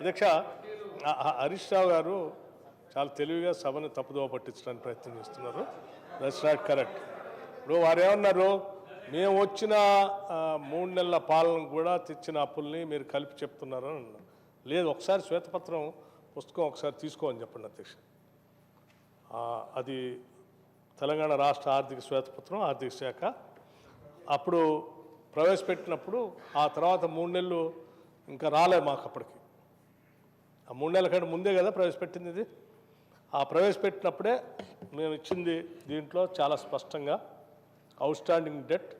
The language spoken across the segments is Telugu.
అధ్యక్ష, హరీష్ రావు గారు చాలా తెలివిగా సభను తప్పుదోవ పట్టించడానికి ప్రయత్నం చేస్తున్నారు. That's not correct. ఇప్పుడు వారు ఏమన్నారు, మేము వచ్చిన 3 నెలల పాలన కూడా తెచ్చిన అప్పుల్ని మీరు కలిపి చెప్తున్నారు అని అన్నారు. లేదు, ఒకసారి శ్వేతపత్రం పుస్తకం ఒకసారి తీసుకోమని చెప్పండి అధ్యక్ష. అది తెలంగాణ రాష్ట్ర ఆర్థిక శ్వేతపత్రం, ఆర్థిక శాఖ అప్పుడు ప్రవేశపెట్టినప్పుడు ఆ తర్వాత 3 నెలలు ఇంకా రాలే మాకు. అప్పటికి ఆ 3 నెలల కంటే ముందే కదా ప్రవేశపెట్టింది ఇది. ఆ ప్రవేశపెట్టినప్పుడే మేము ఇచ్చింది దీంట్లో చాలా స్పష్టంగా అవుట్ స్టాండింగ్ డెట్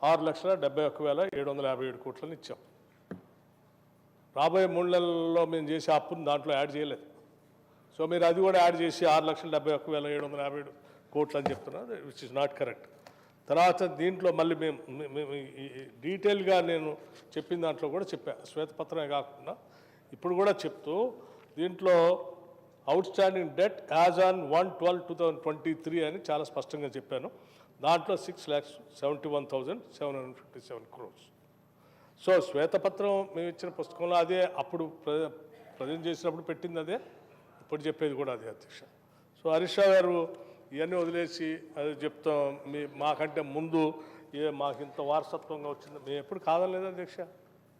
6,71,757 కోట్లని ఇచ్చాం. రాబోయే 3 నెలల్లో మేము చేసే అప్పుని దాంట్లో యాడ్ చేయలేదు. సో మీరు అది కూడా యాడ్ చేసి 6,71,757 కోట్లు అని చెప్తున్నారు, విచ్ ఇస్ నాట్ కరెక్ట్. తర్వాత దీంట్లో మళ్ళీ మేము డీటెయిల్గా నేను చెప్పిన దాంట్లో కూడా చెప్పాను, శ్వేతపత్రమే కాకుండా ఇప్పుడు కూడా చెప్తూ దీంట్లో out standing debt as on 1/12/2023 అని చాలా స్పష్టంగా చెప్పాను. దాంట్లో 6,71,757 crores. సో శ్వేతపత్రం మేము ఇచ్చిన పుస్తకంలో అదే, అప్పుడు ప్రజెంట్ చేసినప్పుడు పెట్టింది అదే, ఇప్పుడు చెప్పేది కూడా అదే అధ్యక్ష. సో హరీష్ రావు గారు ఇవన్నీ వదిలేసి అది చెప్తాం మాకంటే ముందు మాకు ఇంత వారసత్వంగా వచ్చింది, మేము ఎప్పుడు కాదనలేదు అధ్యక్ష.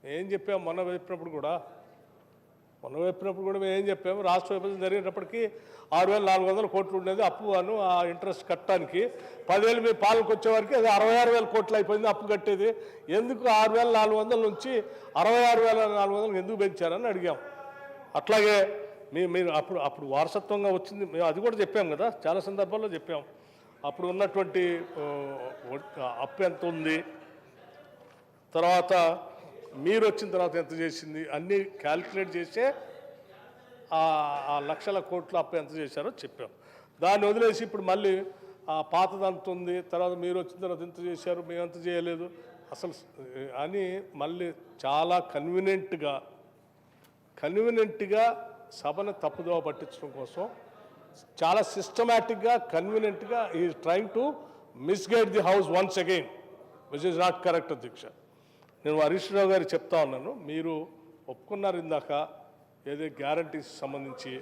ఏం చెప్పాము మొన్న చెప్పినప్పుడు కూడా మేము ఏం చెప్పాము, రాష్ట్ర విభజన జరిగేటప్పటికి 6,400 కోట్లు ఉండేది అప్పు అను, ఆ ఇంట్రెస్ట్ కట్టడానికి 10,000 మీ పాలనకు వచ్చేవారికి అది 66,000 కోట్లు అయిపోయింది అప్పు కట్టేది. ఎందుకు 6,400 నుంచి 66,400 ఎందుకు పెంచారని అడిగాం. అట్లాగే మీరు అప్పుడు వారసత్వంగా వచ్చింది మేము అది కూడా చెప్పాం కదా, చాలా సందర్భాల్లో చెప్పాం. అప్పుడు ఉన్నటువంటి అప్పు ఎంత ఉంది, తర్వాత మీరు వచ్చిన తర్వాత ఎంత చేసింది, అన్నీ క్యాల్కులేట్ చేసే ఆ లక్షల కోట్ల అప్పు ఎంత చేశారో చెప్పాం. దాన్ని వదిలేసి ఇప్పుడు మళ్ళీ పాతదంత ఉంది, తర్వాత మీరు వచ్చిన తర్వాత ఎంత చేశారు, మేము ఎంత చేయలేదు అసలు అని మళ్ళీ చాలా కన్వీనియంట్గా సభను తప్పుదోవ పట్టించడం కోసం చాలా సిస్టమేటిక్గా కన్వీనియంట్గా ఈ trying to misguide the house once again, which is not correct అధ్యక్ష. నేను హరీష్ రావు గారికి చెప్తా ఉన్నాను, మీరు ఒప్పుకున్నారు ఇందాక ఏదో గ్యారంటీస్ సంబంధించి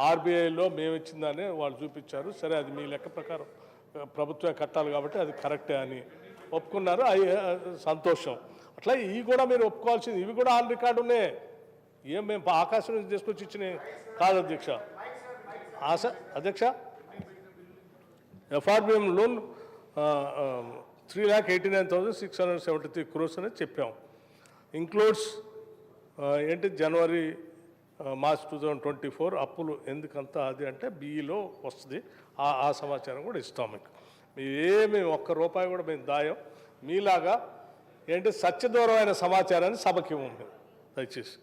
ఆర్బీఐలో మేము ఇచ్చిందని వాళ్ళు చూపించారు. సరే, అది మీ లెక్క ప్రకారం ప్రభుత్వమే కట్టాలి కాబట్టి అది కరెక్టే అని ఒప్పుకున్నారు, అవి సంతోషం. అట్లా ఇవి కూడా మీరు ఒప్పుకోవాల్సింది, ఇవి కూడా ఆన్ రికార్డు ఉన్నాయి. ఏం మేము ఆకాశం నుంచి తీసుకొచ్చి ఇచ్చినాయి కాదు అధ్యక్ష. అధ్యక్ష, ఎఫ్ఆర్బిఎం లోన్ 3,89,673 crores అనేది చెప్పాం. ఇంక్లూడ్స్ ఏంటి జనవరి మార్చ్ 2024 అప్పులు ఎందుకంతా అది అంటే బిఈలో వస్తుంది, ఆ సమాచారం కూడా ఇస్తాం మీకు. ఏమి ₹1 కూడా మేము దాయం. మీలాగా ఏంటి సత్యదూరమైన సమాచారాన్ని సభకి ఇవ్వం మేము దయచేసి.